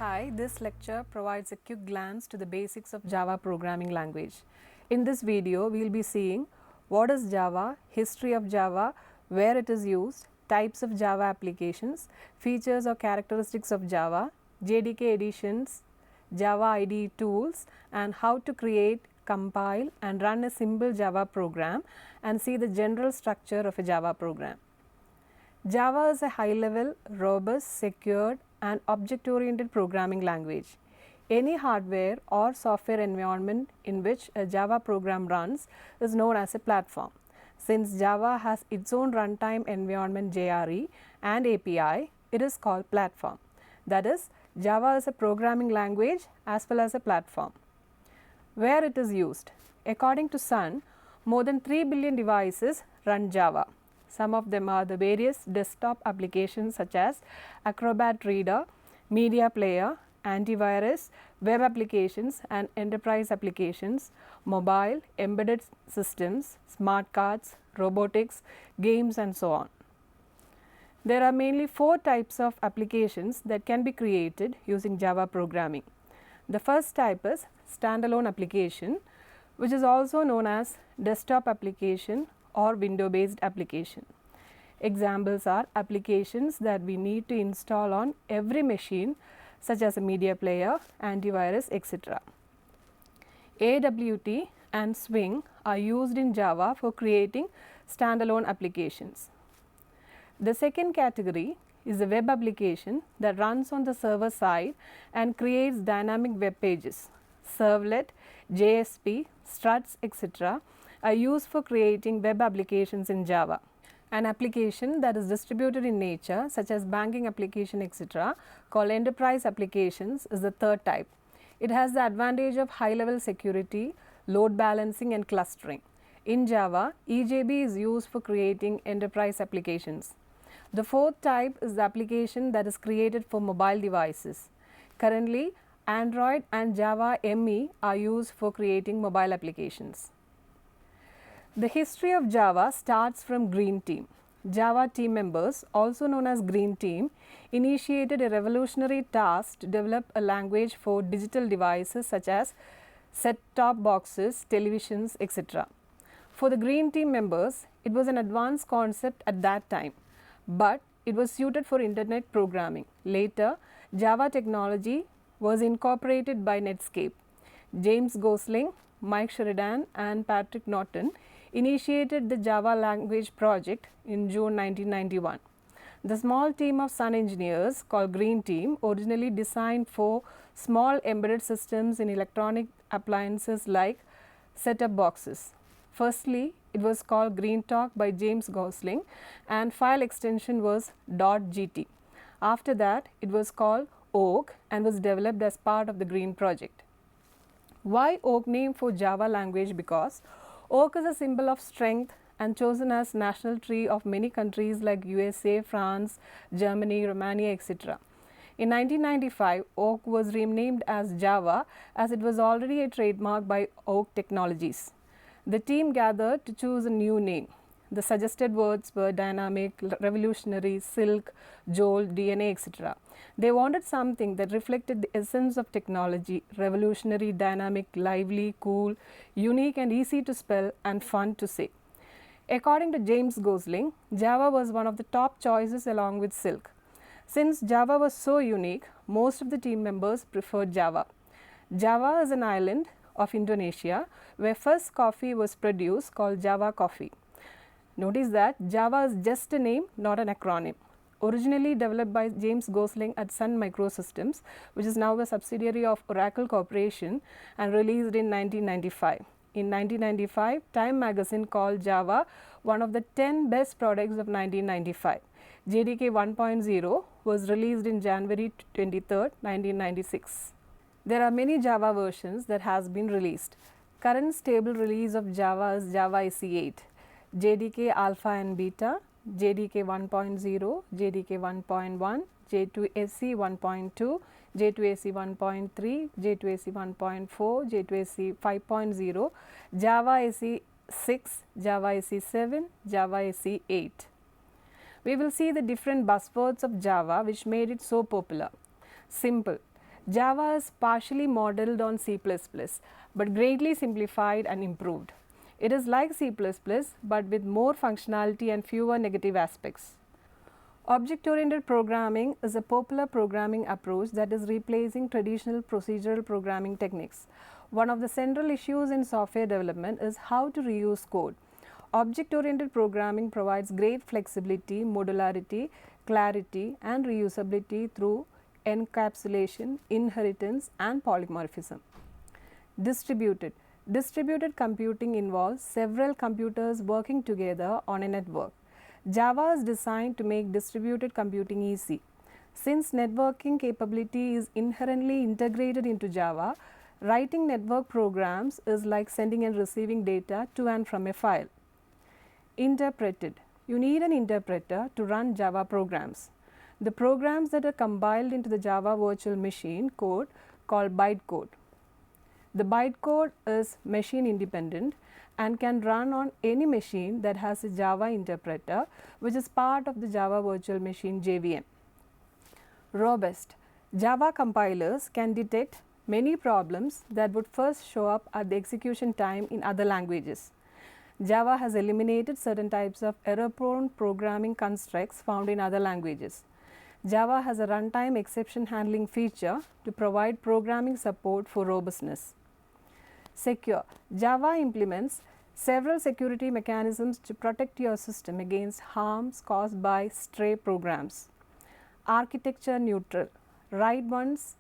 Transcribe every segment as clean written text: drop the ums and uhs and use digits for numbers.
Hi, this lecture provides a quick glance to the basics of Java programming language. In this video, we will be seeing what is Java, history of Java, where it is used, types of Java applications, features or characteristics of Java, JDK editions, Java IDE tools, and how to create, compile and run a simple Java program and see the general structure of a Java program. Java is a high-level, robust, secured and object-oriented programming language. Any hardware or software environment in which a Java program runs is known as a platform. Since Java has its own runtime environment JRE and API, it is called platform. That is, Java is a programming language as well as a platform. Where it is used? According to Sun, more than 3 billion devices run Java. Some of them are the various desktop applications such as Acrobat Reader, Media Player, Antivirus, web applications and enterprise applications, mobile, embedded systems, smart cards, robotics, games and so on. There are mainly 4 types of applications that can be created using Java programming. The first type is standalone application, which is also known as desktop application or window-based application. Examples are applications that we need to install on every machine such as a media player, antivirus, etc. AWT and Swing are used in Java for creating standalone applications. The second category is a web application that runs on the server side and creates dynamic web pages. Servlet, JSP, struts, etc. are used for creating web applications in Java. An application that is distributed in nature such as banking application etc. called enterprise applications is the third type. It has the advantage of high level security, load balancing and clustering. In Java, EJB is used for creating enterprise applications. The fourth type is the application that is created for mobile devices. Currently, Android and Java ME are used for creating mobile applications. The history of Java starts from Green Team. Java team members, also known as Green Team, initiated a revolutionary task to develop a language for digital devices such as set-top boxes, televisions, etc. For the Green Team members, it was an advanced concept at that time, but it was suited for internet programming. Later, Java technology was incorporated by Netscape. James Gosling, Mike Sheridan and Patrick Norton initiated the Java language project in June 1991. The small team of Sun engineers called Green Team originally designed for small embedded systems in electronic appliances like set-top boxes. Firstly, it was called GreenTalk by James Gosling and file extension was .gt. After that, it was called Oak and was developed as part of the Green project. Why Oak name for Java language? Because Oak is a symbol of strength and chosen as national tree of many countries like USA, France, Germany, Romania, etc. In 1995, Oak was renamed as Java as it was already a trademark by Oak Technologies. The team gathered to choose a new name. The suggested words were dynamic, revolutionary, silk, jolt, DNA, etc. They wanted something that reflected the essence of technology: revolutionary, dynamic, lively, cool, unique and easy to spell and fun to say. According to James Gosling, Java was one of the top choices along with Silk. Since Java was so unique, most of the team members preferred Java. Java is an island of Indonesia where first coffee was produced called Java Coffee. Notice that Java is just a name, not an acronym. Originally developed by James Gosling at Sun Microsystems, which is now a subsidiary of Oracle Corporation and released in 1995. In 1995, Time magazine called Java one of the 10 best products of 1995. JDK 1.0 was released in January 23, 1996. There are many Java versions that has been released. Current stable release of Java is Java SE 8. JDK Alpha and Beta, JDK 1.0, JDK 1.1, J2SE 1.2, J2SE 1.3, J2SE 1.4, J2SE 5.0, Java SE 6, Java SE 7, Java SE 8. We will see the different buzzwords of Java which made it so popular. Simple. Java is partially modeled on C++, but greatly simplified and improved. It is like C++, but with more functionality and fewer negative aspects. Object-oriented programming is a popular programming approach that is replacing traditional procedural programming techniques. One of the central issues in software development is how to reuse code. Object-oriented programming provides great flexibility, modularity, clarity, and reusability through encapsulation, inheritance, and polymorphism. Distributed computing involves several computers working together on a network. Java is designed to make distributed computing easy. Since networking capability is inherently integrated into Java, writing network programs is like sending and receiving data to and from a file. Interpreted. You need an interpreter to run Java programs. The programs that are compiled into the Java virtual machine code called bytecode. The bytecode is machine independent and can run on any machine that has a Java interpreter, which is part of the Java virtual machine JVM. Robust. Java compilers can detect many problems that would first show up at the execution time in other languages. Java has eliminated certain types of error-prone programming constructs found in other languages. Java has a runtime exception handling feature to provide programming support for robustness. Secure. Java implements several security mechanisms to protect your system against harms caused by stray programs. Architecture neutral. Write once,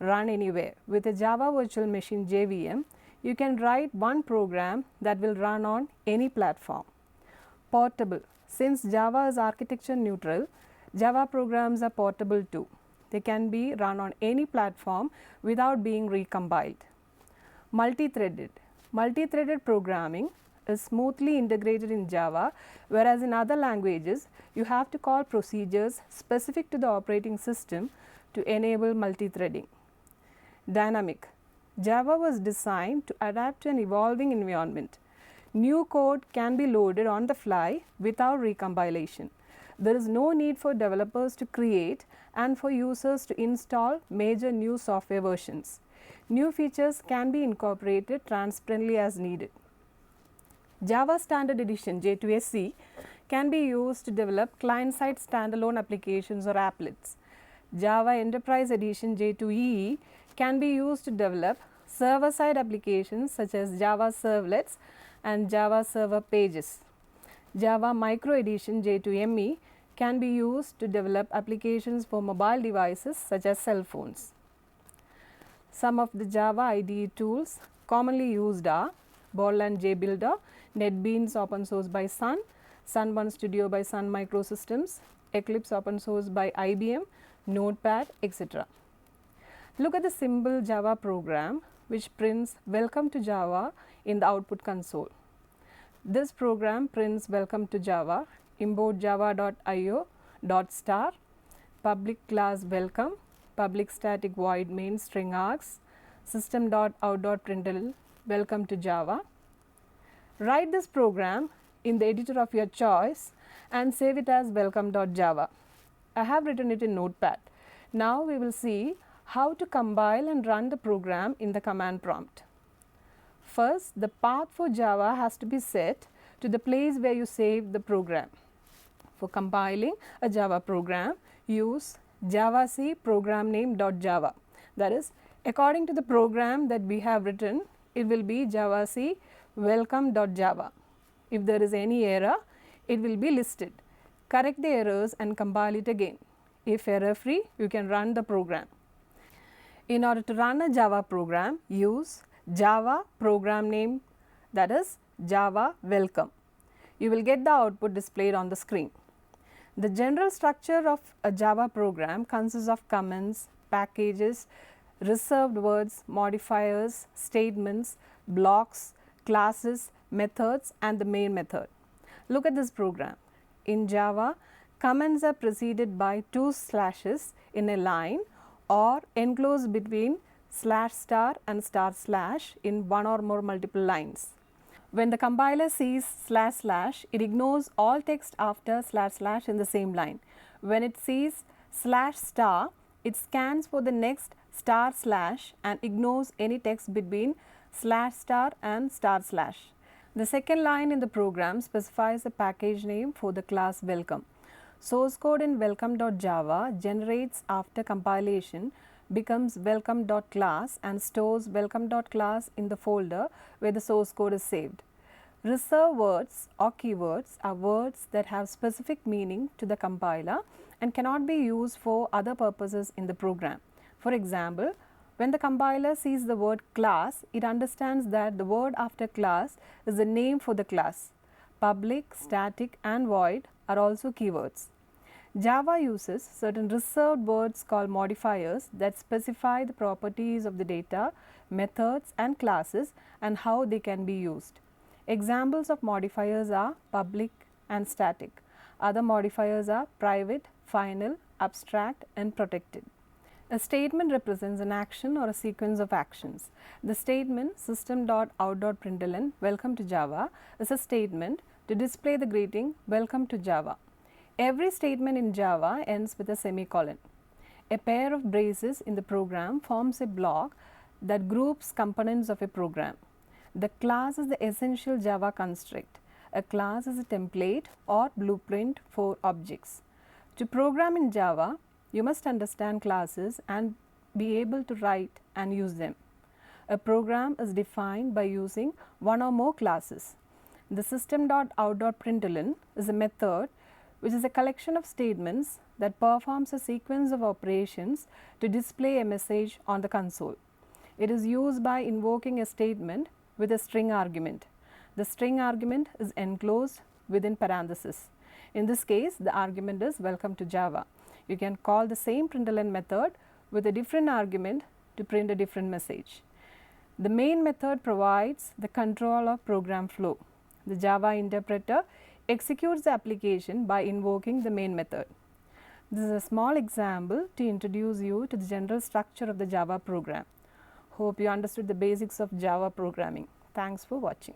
run anywhere. With a Java virtual machine JVM, you can write one program that will run on any platform. Portable. Since Java is architecture neutral, Java programs are portable too. They can be run on any platform without being recompiled. Multi-threaded. Multi-threaded programming is smoothly integrated in Java, whereas in other languages, you have to call procedures specific to the operating system to enable multi-threading. Dynamic. Java was designed to adapt to an evolving environment. New code can be loaded on the fly without recompilation. There is no need for developers to create and for users to install major new software versions. New features can be incorporated transparently as needed. Java Standard Edition J2SE can be used to develop client-side standalone applications or applets. Java Enterprise Edition J2EE can be used to develop server-side applications such as Java Servlets and Java Server Pages. Java Micro Edition J2ME can be used to develop applications for mobile devices such as cell phones. Some of the Java IDE tools commonly used are Borland JBuilder, NetBeans open source by Sun, Sun1 Studio by Sun Microsystems, Eclipse open source by IBM, Notepad, etc. Look at the simple Java program which prints welcome to Java in the output console. This program prints welcome to Java, import java.io .star, public class welcome, public static void main string args, system.out.println welcome to Java. Write this program in the editor of your choice and save it as welcome.java. I have written it in Notepad. Now we will see how to compile and run the program in the command prompt. First, the path for Java has to be set to the place where you saved the program. For compiling a Java program, use javac program name.java. That is, according to the program that we have written, it will be javac welcome.java. If there is any error, it will be listed. Correct the errors and compile it again. If error free, you can run the program. In order to run a Java program, use Java program name, that is Java welcome. You will get the output displayed on the screen. The general structure of a Java program consists of comments, packages, reserved words, modifiers, statements, blocks, classes, methods, and the main method. Look at this program. In Java, comments are preceded by two slashes in a line or enclosed between /* and */ in one or more multiple lines. When the compiler sees // it ignores all text after // in the same line. When it sees /* it scans for the next // and ignores any text between /* and //. The second line in the program specifies a package name for the class welcome. Source code in welcome.java generates after compilation, becomes welcome.class and stores welcome.class in the folder where the source code is saved. Reserved words or keywords are words that have specific meaning to the compiler and cannot be used for other purposes in the program. For example, when the compiler sees the word class, it understands that the word after class is the name for the class. Public, static and void are also keywords. Java uses certain reserved words called modifiers that specify the properties of the data, methods and classes and how they can be used. Examples of modifiers are public and static. Other modifiers are private, final, abstract and protected. A statement represents an action or a sequence of actions. The statement system.out.println welcome to Java is a statement to display the greeting welcome to Java. Every statement in Java ends with a semicolon. A pair of braces in the program forms a block that groups components of a program. The class is the essential Java construct. A class is a template or blueprint for objects. To program in Java, you must understand classes and be able to write and use them. A program is defined by using one or more classes. The system.out.println is a method which is a collection of statements that performs a sequence of operations to display a message on the console. It is used by invoking a statement with a string argument. The string argument is enclosed within parentheses. In this case, the argument is welcome to Java. You can call the same println method with a different argument to print a different message. The main method provides the control of program flow. The Java interpreter executes the application by invoking the main method. This is a small example to introduce you to the general structure of the Java program. Hope you understood the basics of Java programming. Thanks for watching.